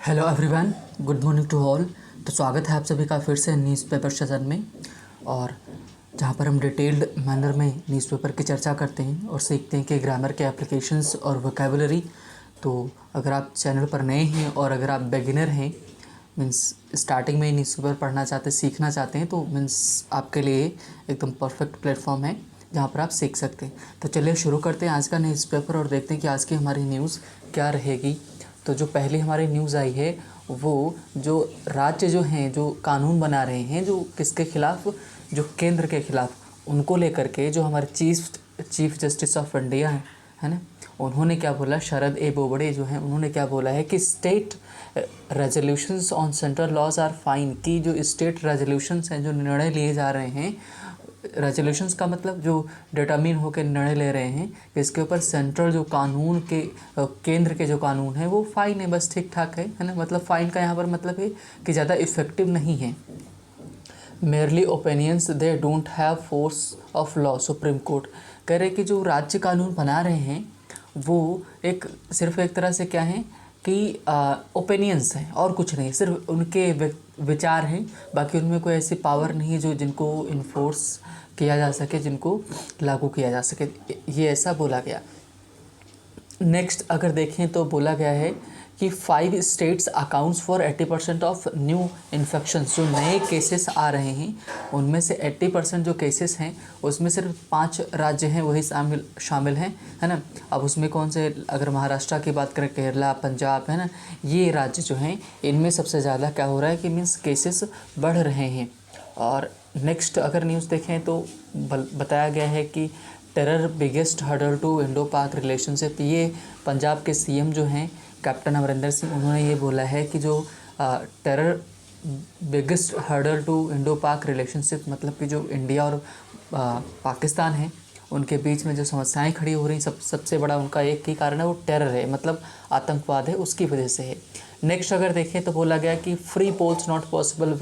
Hello everyone, good morning to all. तो स्वागत है आप सभी का फिर से न्यूज़पेपर सेशन में, और जहाँ पर हम डिटेल्ड मैनर में न्यूज़पेपर की चर्चा करते हैं और सीखते हैं कि ग्रामर के एप्लीकेशंस और वोकेबुलरी। तो अगर आप चैनल पर नए हैं और अगर आप बिगिनर हैं, मीन्स स्टार्टिंग में ही न्यूज़पेपर पढ़ना चाहते सीखना चाहते हैं, तो मीन्स आपके लिए एकदम परफेक्ट प्लेटफॉर्म है जहाँ पर आप सीख सकते हैं। तो चलिए शुरू करते हैं आज का न्यूज़पेपर और देखते हैं कि आज की हमारी न्यूज़ क्या रहेगी। तो जो पहली हमारी न्यूज़ आई है वो जो राज्य जो हैं जो कानून बना रहे हैं, जो किसके खिलाफ, जो केंद्र के खिलाफ, उनको लेकर के जो हमारे चीफ जस्टिस ऑफ इंडिया है ना, उन्होंने क्या बोला, शरद ए बोबड़े जो हैं उन्होंने क्या बोला है कि state resolutions on central laws are fine, की जो स्टेट रेजोल्यूशंस हैं, जो निर्णय लिए जा रहे हैं, रेजोल्यूशंस का मतलब जो डिटर्मिन होकर निर्णय ले रहे हैं इसके ऊपर सेंट्रल जो कानून के केंद्र के जो कानून है वो फाइन है, बस ठीक ठाक है ना। मतलब फाइन का यहाँ पर मतलब है कि ज़्यादा इफ़ेक्टिव नहीं है। Merely opinions they don't have force of law, supreme court कह रहे कि जो राज्य कानून बना रहे हैं वो सिर्फ एक तरह से क्या है कि ओपिनियंस हैं और कुछ नहीं, सिर्फ उनके विचार हैं, बाकी उनमें कोई ऐसी पावर नहीं है जो जिनको इन्फोर्स किया जा सके, जिनको लागू किया जा सके, ये ऐसा बोला गया। नेक्स्ट अगर देखें तो बोला गया है कि 5 states accounts for 80% of new infections, जो नए केसेस आ रहे हैं उनमें से 80% जो केसेस हैं उसमें सिर्फ 5 राज्य हैं वही शामिल हैं, है ना। अब उसमें कौन से, अगर महाराष्ट्र की बात करें, केरला, पंजाब, है ना, ये राज्य जो हैं इनमें सबसे ज़्यादा क्या हो रहा है कि मीन्स केसेस बढ़ रहे हैं। और नेक्स्ट अगर न्यूज़ देखें तो बताया गया है कि terror biggest hurdle to Indo Pak relationship, ये पंजाब के सीएम जो हैं कैप्टन अमरिंदर सिंह, उन्होंने ये बोला है कि जो terror biggest hurdle to Indo Pak relationship, मतलब कि जो इंडिया और पाकिस्तान है उनके बीच में जो समस्याएं खड़ी हो रही, सबसे बड़ा उनका एक ही कारण है, वो टेरर है, मतलब आतंकवाद है, उसकी वजह से है। नेक्स्ट अगर देखें तो बोला गया कि free polls not possible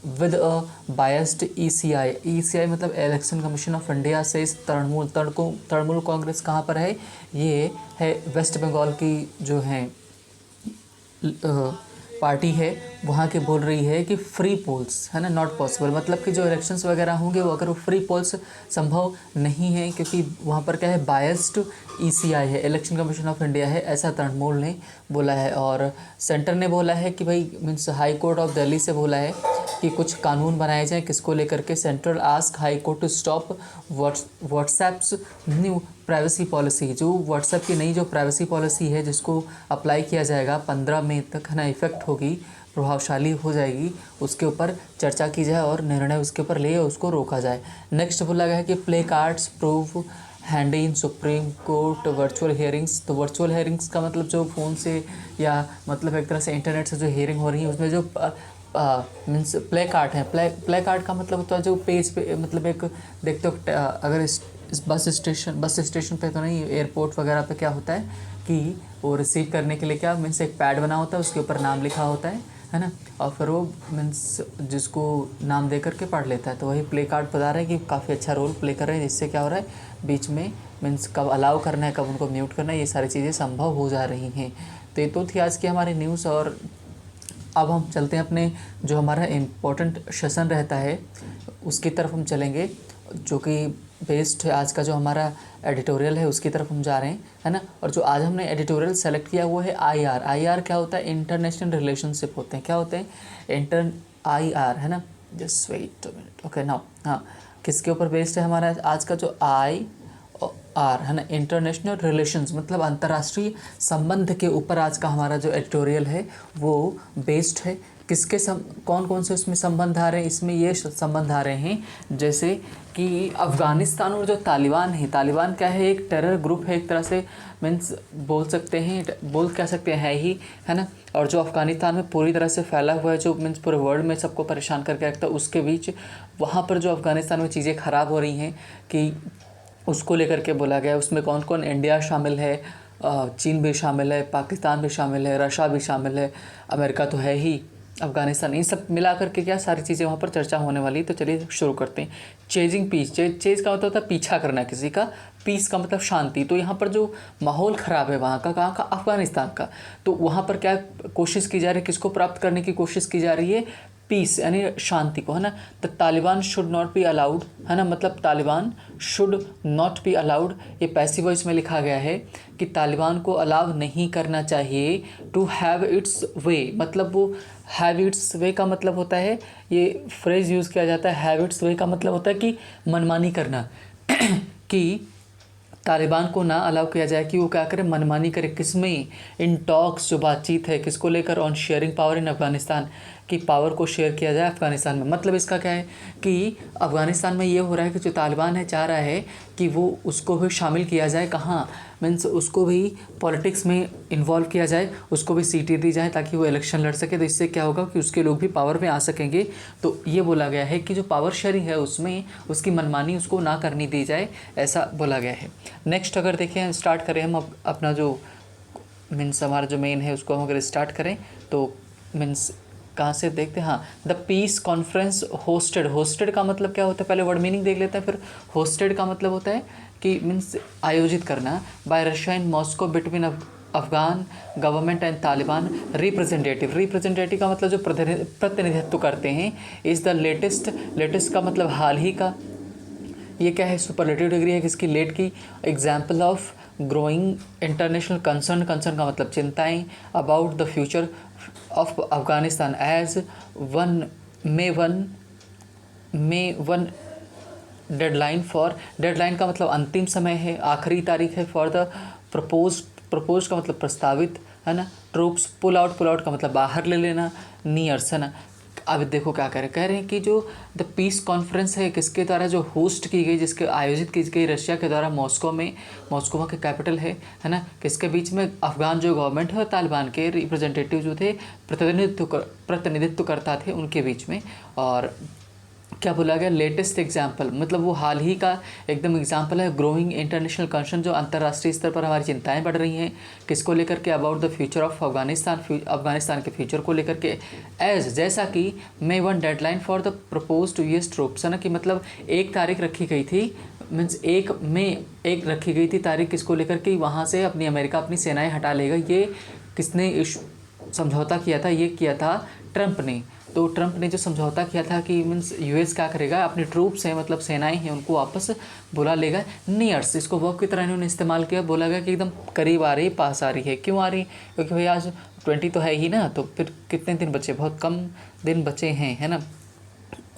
with a biased ECI मतलब इलेक्शन कमीशन ऑफ इंडिया से तृणमूल कांग्रेस कहाँ पर है, ये है वेस्ट बंगाल की जो है पार्टी है, वहाँ की बोल रही है कि फ्री पोल्स है ना नॉट पॉसिबल, मतलब कि जो इलेक्शंस वगैरह होंगे वो अगर वो फ्री पोल्स संभव नहीं है, क्योंकि वहाँ पर क्या है, बायस्ड ईसीआई है, इलेक्शन कमीशन ऑफ इंडिया है, ऐसा तृणमूल ने बोला है। और सेंटर ने बोला है कि भाई means high court of Delhi से बोला है कि कुछ कानून बनाए जाएं, किसको लेकर के, central ask high court to stop WhatsApp's new privacy policy, जो व्हाट्सएप की नई जो प्राइवेसी पॉलिसी है जिसको अप्लाई किया जाएगा 15 मई तक, है ना, इफ़ेक्ट होगी, प्रभावशाली हो जाएगी, उसके ऊपर चर्चा की जाए और निर्णय उसके ऊपर ले उसको रोका जाए। नेक्स्ट बोला गया है कि प्ले कार्ड्स प्रूव हैंडी इन सुप्रीम कोर्ट वर्चुअल हियरिंग्स, तो वर्चुअल हियरिंग्स का मतलब जो फ़ोन से या मतलब एक तरह से इंटरनेट से जो हियरिंग हो रही है उसमें जो मीन्स प्ले कार्ड है, प्ले कार्ड का मतलब होता है जो पेज पे, मतलब एक देखते हो अगर इस बस स्टेशन पे तो नहीं, एयरपोर्ट वगैरह पे क्या होता है कि वो रिसीव करने के लिए क्या मीन्स एक पैड बना होता है, उसके ऊपर नाम लिखा होता है ना, और फिर वो मीन्स जिसको नाम दे करके पढ़ लेता है, तो वही प्ले कार्ड बता रहे हैं कि काफ़ी अच्छा रोल प्ले कर रहे हैं, जिससे क्या हो रहा है बीच में मीन्स कब अलाउ करना है, कब उनको म्यूट करना है, ये सारी चीज़ें संभव हो जा रही हैं। तो ये तो थी आज की हमारी न्यूज़, और अब हम चलते हैं अपने जो हमारा इम्पोर्टेंट सेशन रहता है उसकी तरफ हम चलेंगे, जो कि बेस्ड है आज का जो हमारा एडिटोरियल है उसकी तरफ हम जा रहे हैं, है ना। और जो आज हमने एडिटोरियल सेलेक्ट किया वो है आईआर क्या होता है, इंटरनेशनल रिलेशनशिप होते हैं, क्या होते हैं आईआर, है ना। Just wait a minute, okay now, हाँ, किसके ऊपर बेस्ड है हमारा आज का जो आर, है ना, इंटरनेशनल रिलेशंस मतलब अंतर्राष्ट्रीय संबंध के ऊपर आज का हमारा जो एडिटोरियल है वो बेस्ड है। किसके कौन कौन से उसमें संबंध आ रहे हैं, इसमें ये संबंध आ रहे हैं जैसे कि अफ़गानिस्तान और जो तालिबान है, तालिबान क्या है, एक टेरर ग्रुप है एक तरह से, मीन्स बोल सकते हैं, कह सकते हैं ही, है ना। और जो अफ़गानिस्तान में पूरी तरह से फैला हुआ है, जो मीन्स पूरे वर्ल्ड में सबको परेशान करके रखता है, उसके बीच वहाँ पर जो अफ़गानिस्तान में चीज़ें ख़राब हो रही हैं कि उसको लेकर के बोला गया। उसमें कौन कौन, इंडिया शामिल है, चीन भी शामिल है, पाकिस्तान भी शामिल है, रशिया भी शामिल है, अमेरिका तो है ही, अफगानिस्तान, इन सब मिला करके क्या सारी चीज़ें वहाँ पर चर्चा होने वाली। तो चलिए शुरू करते हैं। चेजिंग पीस, चेज का मतलब होता है पीछा करना किसी का, पीस का मतलब शांति। तो यहाँ पर जो माहौल ख़राब है वहाँ का, कहाँ का, अफगानिस्तान का, तो वहाँ पर क्या कोशिश की जा रही है, किसको प्राप्त करने की कोशिश की जा रही है, पीस यानी शांति को, है ना। The Taliban should not be allowed, है ना, मतलब Taliban should not be allowed, ये पैसिव वॉइस में लिखा गया है कि तालिबान को अलाउ नहीं करना चाहिए टू हैव इट्स वे, मतलब वो हैव इट्स वे का मतलब होता है, ये फ्रेज यूज़ किया जाता है, हैव इट्स वे का मतलब होता है कि मनमानी करना कि तालिबान को ना अलाउ किया जाए कि वो क्या करे, मनमानी करे, किसमें, इन टॉक्स, जो बातचीत है किसको लेकर, on sharing power in Afghanistan, कि पावर को शेयर किया जाए अफगानिस्तान में। मतलब इसका क्या है कि अफगानिस्तान में ये हो रहा है कि जो तालिबान है चाह रहा है कि वो उसको भी शामिल किया जाए, कहाँ, मीन्स उसको भी पॉलिटिक्स में इन्वॉल्व किया जाए, उसको भी सीटें दी जाए ताकि वो इलेक्शन लड़ सके। तो इससे क्या होगा कि उसके लोग भी पावर में आ सकेंगे। तो ये बोला गया है कि जो पावर शेयरिंग है उसमें उसकी मनमानी उसको ना करनी दी जाए, ऐसा बोला गया है। नेक्स्ट अगर देखें, स्टार्ट करें हम अपना जो मीन्स हमारा जो मेन है उसको हम अगर स्टार्ट करें तो मीन्स कहाँ से देखते हैं, हाँ, the piece conference hosted, hosted का मतलब क्या होता है, पहले वर्ड मीनिंग देख लेते हैं, फिर होस्टेड का मतलब होता है कि मीन्स आयोजित करना, bye Russia in Moscow between Afghan government and Taliban representative, representative का मतलब जो प्रतिनिधित्व करते हैं, इज़ द लेटेस्ट का मतलब हाल ही का, ये क्या है, सुपरलेटिव डिग्री है किसकी, लेट की, example of growing international concern, concern का मतलब चिंताएं, about the future of Afghanistan as May one deadline for, deadline का मतलब अंतिम समय है, आखिरी तारीख है, फॉर द प्रपोज का मतलब प्रस्तावित, है ना, ट्रूप्स पुल आउट का मतलब बाहर ले लेना, नियर्स, है ना। अब देखो क्या कह रहे हैं कि जो द पीस कॉन्फ्रेंस है किसके द्वारा जो होस्ट की गई, जिसके आयोजित की गई रशिया के द्वारा मॉस्को में, मॉस्को वहाँ के कैपिटल है ना, किसके बीच में, अफगान जो गवर्नमेंट है और तालिबान के रिप्रेजेंटेटिव जो थे, प्रतिनिधित्व करता थे, उनके बीच में। और क्या बोला गया, लेटेस्ट एग्जाम्पल मतलब वो हाल ही का एकदम एग्जाम्पल है, ग्रोइंग इंटरनेशनल कंसर्न, जो अंतर्राष्ट्रीय स्तर पर हमारी चिंताएं बढ़ रही हैं, किसको लेकर के, about the future of Afghanistan के फ्यूचर को लेकर के, एज जैसा कि May one deadline for the proposed US troops, है ना, कि मतलब एक तारीख रखी गई थी, मीन्स एक रखी गई थी तारीख किसको लेकर के, वहाँ से अमेरिका अपनी सेनाएँ हटा लेगा। ये किसने समझौता किया था, ये किया था ट्रंप ने। तो ट्रंप ने जो समझौता किया था कि मीन्स यूएस क्या करेगा, अपने ट्रूप्स हैं मतलब सेनाएं हैं उनको वापस बुला लेगा, नियर्स, इसको वर्क की तरह इन्होंने इस्तेमाल किया, बोला गया कि एकदम करीब आ रही है, पास आ रही है। क्यों आ रही, क्योंकि भाई आज 20 तो है ही ना, तो फिर कितने दिन बचे, बहुत कम दिन बचे हैं, है ना।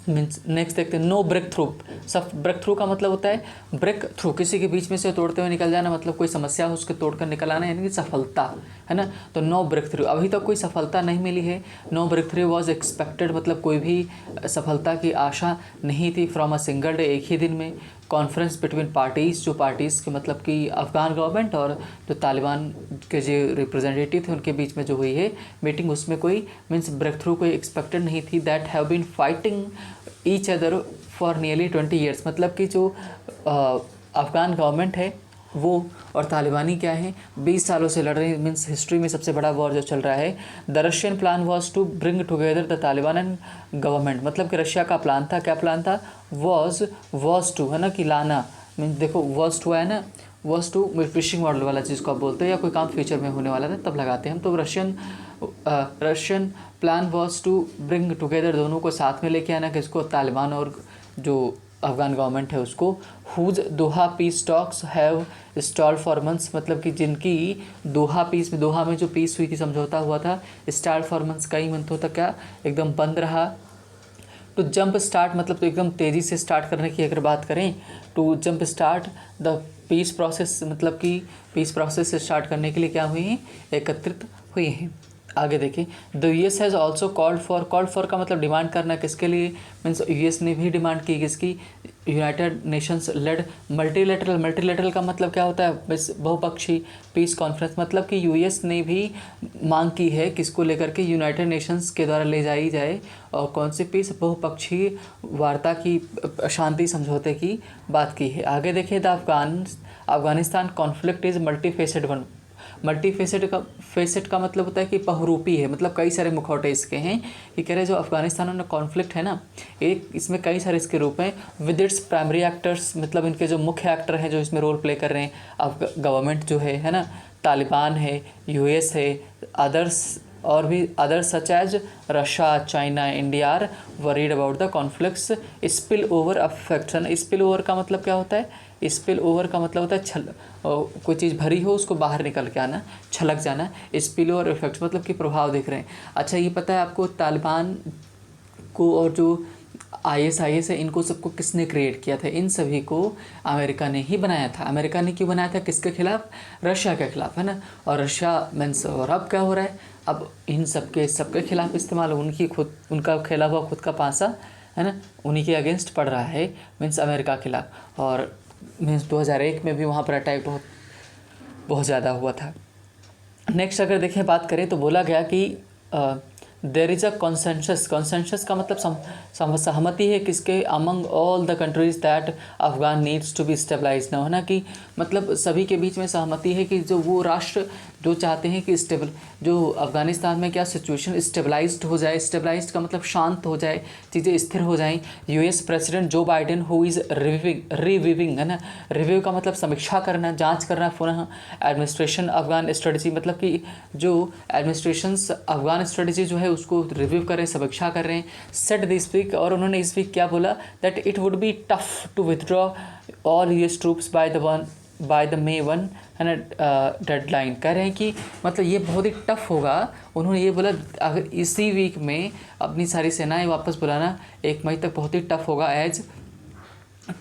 मीन्स नेक्स्ट देखते हैं, नो ब्रेक थ्रू, सब ब्रेक थ्रू का मतलब होता है ब्रेक थ्रू, किसी के बीच में से तोड़ते हुए निकल जाना, मतलब कोई समस्या हो उसके तोड़कर निकल आना, यानी कि सफलता, है ना। तो नो ब्रेक थ्रू, अभी तक कोई सफलता नहीं मिली है। No breakthrough was expected, मतलब कोई भी सफलता की आशा नहीं थी, फ्रॉम अ सिंगल डे, एक ही दिन में। कॉन्फ्रेंस बिटवीन पार्टीज़, जो पार्टीज़ के मतलब कि अफगान गवर्नमेंट और जो तालिबान के जो रिप्रेजेंटेटिव थे उनके बीच में जो हुई है मीटिंग, उसमें कोई मीन्स ब्रेक थ्रू कोई एक्सपेक्टेड नहीं थी। That have been fighting each other for nearly 20 years, मतलब कि जो अफ़गान गवर्नमेंट है वो और तालिबानी क्या है 20 सालों से लड़ रहे हैं, मीन्स हिस्ट्री में सबसे बड़ा वॉर जो चल रहा है। The Russian plan was to bring together the Taliban and government, मतलब कि रशिया का प्लान था, क्या प्लान था, वॉज टू, है ना, कि लाना, मीन्स देखो वॉज टू है ना, वॉज टू फिशिंग मॉडल वाला चीज़ को आप बोलते हैं, या कोई काम फ्यूचर में होने वाला था तब लगाते हैं हम। तो Russian plan was to bring together, दोनों को साथ में लेके आना, किसको, तालिबान और जो अफगान गवर्नमेंट है उसको। Whose Doha peace talks have stalled for months, मतलब कि जिनकी दोहा में जो पीस हुई थी, समझौता हुआ था, स्टॉल्ड फॉर मंथ्स, कई मंथों तक क्या एकदम बंद रहा। टू जंप स्टार्ट, मतलब तो एकदम तेज़ी से स्टार्ट करने की अगर बात करें, to jump start the peace process, मतलब कि पीस प्रोसेस से स्टार्ट करने के लिए क्या हुए हैं, एकत्रित हुए हैं। आगे देखिए, the US has also called for का मतलब डिमांड करना, किसके लिए, मीन्स यूएस ने भी डिमांड की किसकी, यूनाइटेड नेशंस लेड मल्टीलेटरल का मतलब क्या होता है, बस बहुपक्षीय पीस कॉन्फ्रेंस, मतलब कि यूएस ने भी मांग की है किसको लेकर के, यूनाइटेड नेशंस के द्वारा ले जाई जाए, और कौन सी पीस, बहुपक्षीय वार्ता की, शांति समझौते की बात की है। आगे देखिए, the Afghanistan conflict is multi facet one, multi facet का मतलब होता है कि बहुरूपी है, मतलब कई सारे मुखौटे इसके हैं। ये कह रहे हैं जो अफगानिस्तान में कॉन्फ्लिक्ट है ना, एक इसमें कई सारे इसके रूप हैं। विद इट्स प्राइमरी एक्टर्स, मतलब इनके जो मुख्य एक्टर हैं जो इसमें रोल प्ले कर रहे हैं, अब गवर्नमेंट जो है ना, तालिबान है, यूएस है, अदर्स और भी others such as Russia, China, India are worried about the conflicts spill over affect. है ना, स्पिल ओवर का मतलब क्या होता है? स्पिल ओवर का मतलब होता है कोई चीज़ भरी हो उसको बाहर निकल के आना, छलक जाना। स्पिल ओवर इफेक्ट मतलब कि प्रभाव दिख रहे हैं। अच्छा, ये पता है आपको तालिबान को और जो ISIS है इनको सबको किसने क्रिएट किया था? इन सभी को अमेरिका ने ही बनाया था। अमेरिका ने क्यों बनाया था? किसके खिलाफ? रशिया के खिलाफ, है ना। और रशिया मीन्स, और अब क्या हो रहा है? अब इन सबके खिलाफ इस्तेमाल, उनका खेला हुआ खुद का पासा, है ना, उन्हीं के अगेंस्ट पड़ रहा है, मीन्स अमेरिका के खिलाफ। और मीन्स 2001 में भी वहाँ पर अटैक बहुत ज़्यादा हुआ था। नेक्स्ट अगर देखें, बात करें तो बोला गया कि there is a consensus. Consensus का मतलब सहमति है किसके? Among all the countries that Afghan needs to be stabilize ना, होना कि मतलब सभी के बीच में सहमति है कि जो वो राष्ट्र जो चाहते हैं कि जो अफगानिस्तान में क्या सिचुएशन स्टेबलाइज्ड हो जाए। स्टेबलाइज्ड का मतलब शांत हो जाए, चीज़ें स्थिर हो जाएं। US president Joe Biden who is reviewing, है ना, रिव्यू का मतलब समीक्षा करना, जांच करना पुनः एडमिनिस्ट्रेशन अफगान स्ट्रेटजी, मतलब कि जो एडमिनिस्ट्रेशन अफगान स्ट्रेटजी जो है उसको रिव्यू कर रहे हैं, समीक्षा कर रहे हैं। सेट दिस वीक, और उन्होंने इस वीक क्या बोला? That it would be tough to withdraw all US troops by the May 1, है ना, डेडलाइन। कह रहे हैं कि मतलब ये बहुत ही टफ होगा। उन्होंने ये बोला अगर इसी वीक में अपनी सारी सेनाएं वापस बुलाना 1 मई तक बहुत ही टफ होगा, as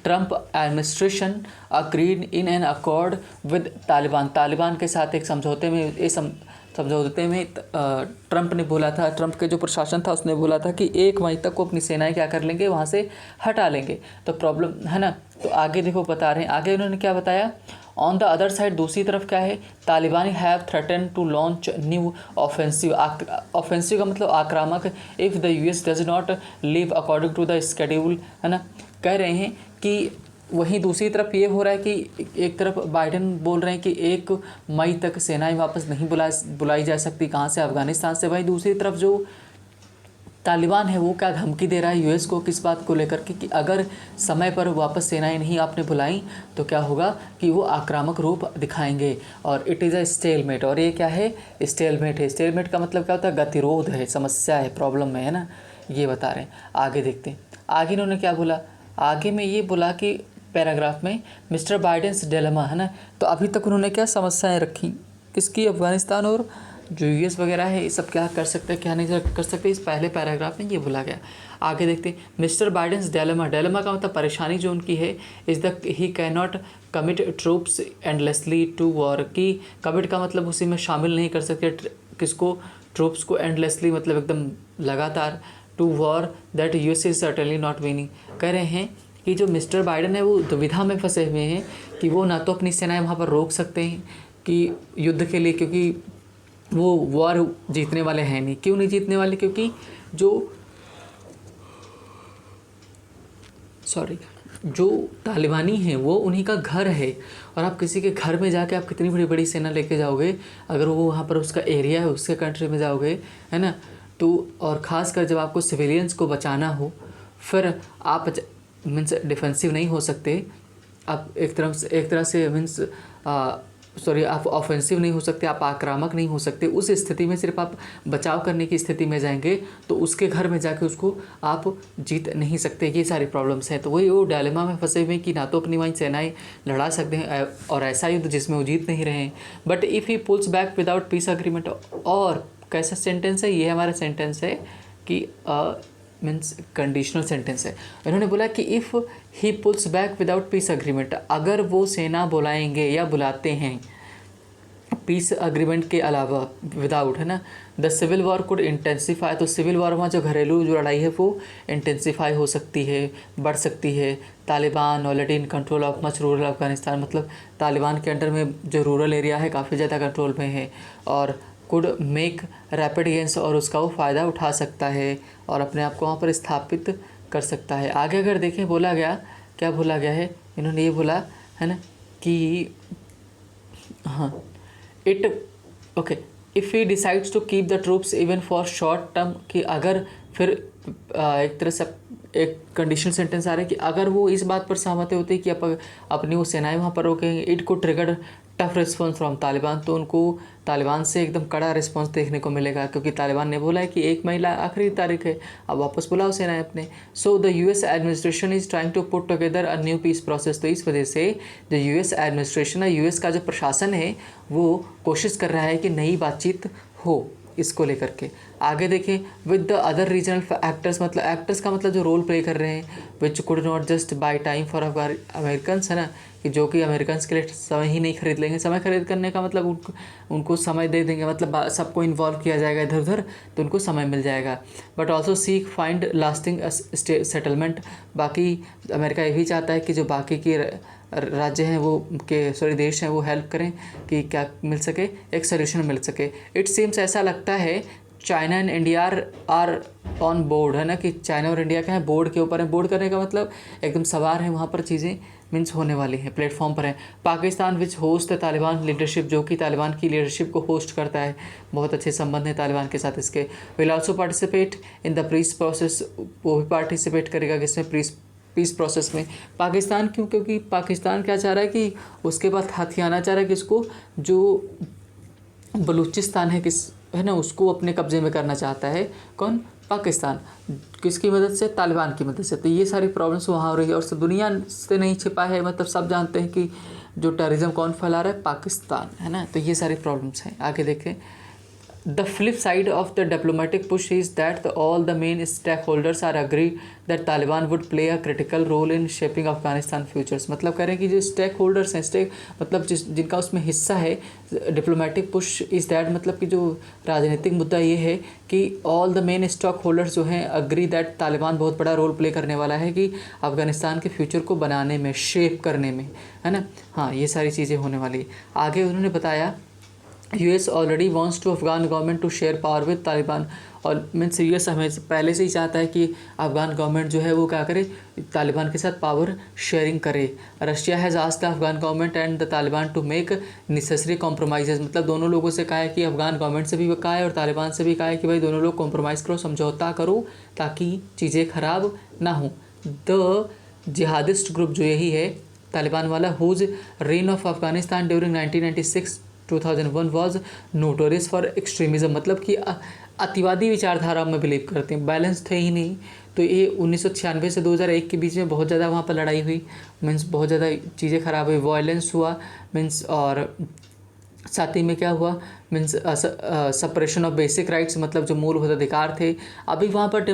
Trump administration agreed in an accord with Taliban के साथ एक समझौते में। समझौते में ट्रंप ने बोला था, ट्रंप के जो प्रशासन था उसने बोला था कि 1 मई तक वो अपनी सेनाएं क्या कर लेंगे, वहाँ से हटा लेंगे। तो प्रॉब्लम है ना। तो आगे देखो बता रहे हैं, आगे उन्होंने क्या बताया? ऑन द अदर साइड, दूसरी तरफ क्या है? Taliban have threaten to launch new offensive. Offensive का मतलब आक्रामक। If the US does not leave according to the schedule, है ना। कह रहे हैं कि वहीं दूसरी तरफ ये हो रहा है कि एक तरफ बाइडेन बोल रहे हैं कि 1 मई तक सेनाएं वापस नहीं बुलाई जा सकती। कहाँ से? अफगानिस्तान से। वहीं दूसरी तरफ जो तालिबान है वो क्या धमकी दे रहा है यूएस को, किस बात को लेकर के? कि अगर समय पर वापस सेनाएं नहीं आपने बुलाई तो क्या होगा कि वो आक्रामक रूप दिखाएंगे। और इट इज़ अ स्टेलमेट। और ये क्या है? स्टेलमेट है। स्टेलमेट का मतलब क्या होता है? गतिरोध है, समस्या है, प्रॉब्लम में, है ना, ये बता रहे हैं। आगे देखते हैं, आगे इन्होंने क्या बोला? आगे में ये बोला कि पैराग्राफ में मिस्टर बाइडेन्स डिलेमा, है ना। तो अभी तक उन्होंने क्या समस्याएं रखी किसकी? अफगानिस्तान और जो यूएस वगैरह है, ये सब क्या कर सकते हैं, क्या नहीं कर सकते, इस पहले पैराग्राफ में ये बोला गया। आगे देखते हैं, मिस्टर बाइडेन्स डिलेमा। डिलेमा का मतलब परेशानी जो उनकी है, is the he can not commit troops endlessly to war. की कमिट का मतलब उसी में शामिल नहीं कर सकते किसको? ट्रूप्स को एंडलेसली मतलब एकदम लगातार, to war that US is certainly not winning. कह रहे हैं कि जो मिस्टर बाइडेन है वो दुविधा में फंसे हुए हैं कि वो ना तो अपनी सेनाएं वहाँ पर रोक सकते हैं कि युद्ध के लिए, क्योंकि वो वॉर जीतने वाले हैं नहीं। क्यों नहीं जीतने वाले? क्योंकि जो तालिबानी हैं वो उन्हीं का घर है। और आप किसी के घर में जाके आप कितनी बड़ी बड़ी सेना लेके जाओगे, अगर वो वहाँ पर उसका एरिया है, उसके कंट्री में जाओगे, है ना। तो और ख़ासकर जब आपको सिविलियंस को बचाना हो, फिर आप मीन्स डिफेंसिव नहीं हो सकते। आप एक तरह से मीन्स आप ऑफेंसिव नहीं हो सकते, आप आक्रामक नहीं हो सकते। उस स्थिति में सिर्फ आप बचाव करने की स्थिति में जाएंगे तो उसके घर में जाके उसको आप जीत नहीं सकते। ये सारी प्रॉब्लम्स हैं। तो वही वो डायलेमा में फंसे हुए कि ना तो अपनी वहीं सेनाएं लड़ा सकते हैं और ऐसा युद्ध जिसमें वो जीत नहीं रहे हैं। But if he pools back without piece agreement. और कैसा सेंटेंस है ये? हमारा सेंटेंस है कि मीन्स कंडीशनल सेंटेंस है। इन्होंने बोला कि if he pools back without piece agreement, अगर वो सेना बुलाएंगे या बुलाते हैं पीस अग्रीमेंट के अलावा, विदाउट, है ना, the civil war could intensify. तो सिविल वॉर में जो घरेलू जो लड़ाई है वो इंटेंसीफाई हो सकती है, बढ़ सकती है। Taliban already in control of much rural Afghanistan, मतलब तालिबान के अंडर में जो रूरल एरिया है काफ़ी ज़्यादा कंट्रोल में है। और कुड मेक रैपिड गेंस, और उसका वो फ़ायदा उठा सकता है और अपने आप को वहाँ पर स्थापित कर सकता है। आगे अगर देखें, बोला गया, क्या बोला गया है? इन्होंने ये बोला, है ना, कि हाँ, it okay if he decides to keep the troops even for short term, कि अगर फिर एक तरह से एक कंडीशनल सेंटेंस आ रहा है कि अगर वो इस बात पर सहमत होते कि अपनी वो सेनाएं वहाँ पर रोकेंगे, इट को trigger tough response from Taliban, तो उनको तालिबान से एकदम कड़ा रिस्पॉन्स देखने को मिलेगा, क्योंकि तालिबान ने बोला है कि 1 मई आखिरी तारीख है, अब वापस बुलाओ सेनाएं अपने। So the US administration is trying to put together a new peace process. तो इस वजह से जो यूएस एडमिनिस्ट्रेशन है, यूएस का जो प्रशासन है, वो कोशिश कर रहा है कि नई बातचीत हो इसको लेकर के। आगे देखें, with the other regional actors, मतलब एक्टर्स का मतलब जो रोल प्ले कर रहे हैं, which could not just by time for Americans, है ना, कि जो कि अमेरिकन्स के लिए समय ही नहीं खरीद लेंगे। समय खरीद करने का मतलब उनको समय दे देंगे, मतलब सबको इन्वॉल्व किया जाएगा इधर उधर, तो उनको समय मिल जाएगा। But also seek find lasting settlement. बाकी अमेरिका ये भी चाहता है कि जो बाकी की राज्य हैं वो देश हैं वो हेल्प करें कि क्या मिल सके, एक सोल्यूशन मिल सके। इट सीम्स, ऐसा लगता है China and India are on board, है ना, कि चाइना और इंडिया क्या है, बोर्ड के ऊपर है। बोर्ड करने का मतलब एकदम सवार है, वहाँ पर चीज़ें मीन्स होने वाली हैं, प्लेटफॉर्म पर है। पाकिस्तान विच होस्ट द तालिबान लीडरशिप, जो कि तालिबान की लीडरशिप को होस्ट करता है, बहुत अच्छे संबंध है तालिबान के साथ इसके। Will also participate in the peace process, वो भी पार्टिसिपेट करेगा किसमें, पीस प्रोसेस में। पाकिस्तान क्यों, क्योंकि पाकिस्तान क्या चाह रहा है कि उसके पास हथियाना चाह रहा है किसको, जो बलूचिस्तान है ना, उसको अपने कब्जे में करना चाहता है। कौन? पाकिस्तान। किसकी मदद से? तालिबान की मदद से। तो ये सारी प्रॉब्लम्स वहाँ हो रही है, और दुनिया से नहीं छिपा है, मतलब सब जानते हैं कि जो टेररिज्म कौन फैला रहा है, पाकिस्तान, है ना। तो ये सारी प्रॉब्लम्स हैं। आगे देखें, The flip side of the diplomatic push is that all the main stakeholders are agreed that Taliban would play a critical role in shaping Afghanistan futures। मतलब कह रहे हैं कि जो स्टेक होल्डर्स हैं, मतलब जिनका उसमें हिस्सा है, डिप्लोमेटिक पुश इज़ दैट, मतलब कि जो राजनीतिक मुद्दा ये है कि all the main stock holders जो हैं अग्री दैट तालिबान बहुत बड़ा रोल प्ले करने वाला है कि अफगानिस्तान के फ्यूचर को बनाने में, शेप करने में, है ना। हाँ, ये सारी चीज़ें होने वाली। आगे उन्होंने बताया, US already wants to Afghan government to share power with Taliban, और मीन्स यूएस हमें पहले से ही चाहता है कि अफगान गवर्नमेंट जो है वो क्या करे, तालिबान के साथ पावर शेयरिंग करे। Russia has asked the Afghan government and the Taliban to make necessary compromise, मतलब दोनों लोगों से कहा है कि अफगान गवर्नमेंट से भी कहा है और तालिबान से भी कहा है कि भाई दोनों लोग कॉम्प्रोमाइज़ करो, समझौता करो, ताकि चीज़ें ख़राब ना हों। द जिहादिस्ट ग्रुप जो यही है तालिबान वाला, whose reign of Afghanistan during 1996-2001 was notorious for extremism, मतलब कि अतिवादी विचारधारा में बिलीव करते हैं, बैलेंस थे ही नहीं। तो ये 1996 से 2001 के बीच में बहुत ज़्यादा वहाँ पर लड़ाई हुई, मीन्स बहुत ज़्यादा चीज़ें ख़राब हुई, वायलेंस हुआ मीन्स, और साथ ही में क्या हुआ means suppression of basic rights, मतलब जो मूलभूत अधिकार थे। अभी वहाँ पर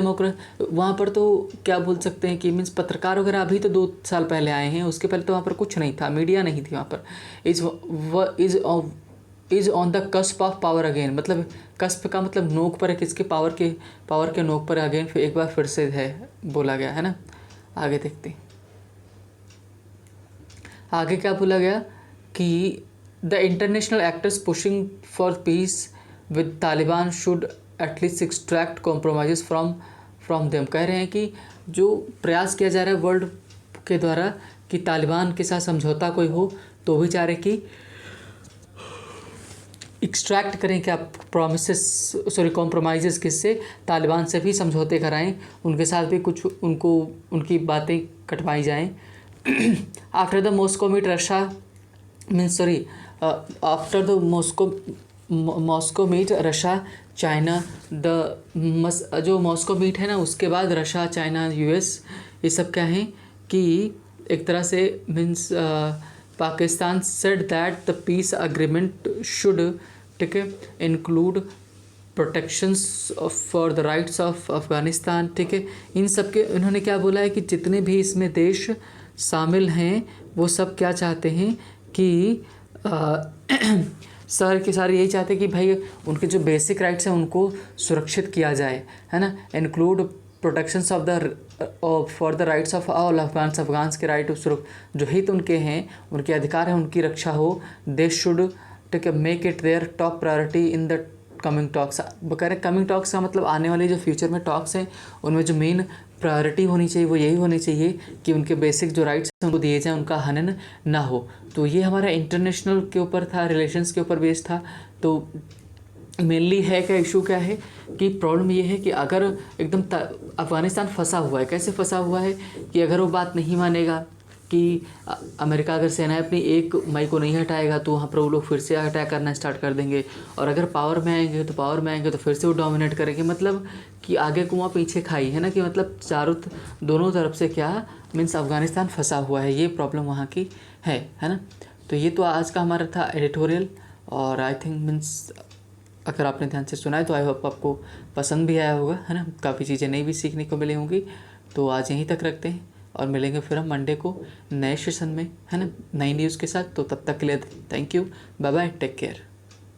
वहाँ पर तो क्या बोल सकते हैं कि मीन्स पत्रकार वगैरह अभी तो 2 साल पहले आए हैं, उसके पहले तो वहाँ पर कुछ नहीं था, मीडिया नहीं थी वहाँ पर। Is on the cusp of power again, मतलब कस्प का मतलब नोक पर है, किसके पावर के नोक पर अगेन एक बार फिर से है बोला गया, है ना। आगे देखते हैं, आगे क्या बोला गया कि the international actors pushing for peace with Taliban should at least extract compromise from them. कह रहे हैं कि जो प्रयास किया जा रहा है वर्ल्ड के द्वारा कि तालिबान के साथ समझौता कोई हो, तो भी चाह रहे कि एक्सट्रैक्ट करें, क्या कॉम्प्रोमाइज़ किससे, तालिबान से भी समझौते कराएं, उनके साथ भी कुछ उनकी बातें कटवाई जाएं। After the Moscow meet Russia after the Moscow meet Russia China, जो मॉस्को मीट है ना, उसके बाद रशिया, चाइना, यूएस, ये सब क्या हैं कि एक तरह से means Pakistan said that the piece agreement should, ठीक है, include protections for the rights of Afghanistan, ठीक है। इन सब के उन्होंने क्या बोला है कि जितने भी इसमें देश शामिल हैं वो सब क्या चाहते हैं कि सारे यही चाहते हैं कि भाई उनके जो बेसिक राइट्स हैं उनको सुरक्षित किया जाए, है ना। Include protections for the rights of all Afghans के राइट, जो हित उनके हैं, उनके अधिकार हैं, उनकी रक्षा हो। दे शुड, ठीक है, make it there top priority in the coming talks. कह रहे कमिंग टॉक्स का मतलब आने वाले जो फ्यूचर में टॉक्स हैं उनमें जो मेन प्रायोरिटी होनी चाहिए वो यही होनी चाहिए कि उनके बेसिक जो राइट्स हैं उनको दिए जाएँ, उनका हनन ना हो। तो ये हमारा इंटरनेशनल के ऊपर था, रिलेशंस के ऊपर बेस्ड था। तो मेनली है क्या, इशू क्या है कि प्रॉब्लम ये है कि अगर एकदम अफ़गानिस्तान फंसा हुआ है, कैसे फंसा हुआ है कि अगर वो बात नहीं मानेगा कि अमेरिका अगर सेनाएं अपनी 1 मई को नहीं हटाएगा तो वहाँ पर वो लोग फिर से अटैक करना स्टार्ट कर देंगे, और अगर पावर में आएंगे तो फिर से वो डोमिनेट करेंगे। मतलब कि आगे कुआं पीछे खाई है ना, कि मतलब दोनों तरफ से क्या मीन्स अफ़गानिस्तान फंसा हुआ है, ये प्रॉब्लम वहाँ की है ना। तो ये तो आज का हमारा था एडिटोरियल, और आई थिंक मीन्स अगर आपने ध्यान से सुना है तो आई होप आपको पसंद भी आया होगा, है ना। काफ़ी चीज़ें नई भी सीखने को मिली होंगी। तो आज यहीं तक रखते हैं और मिलेंगे फिर हम मंडे को नए सेशन में, है ना, नई न्यूज़ के साथ। तो तब तक के लिए thank you, bye bye, take care.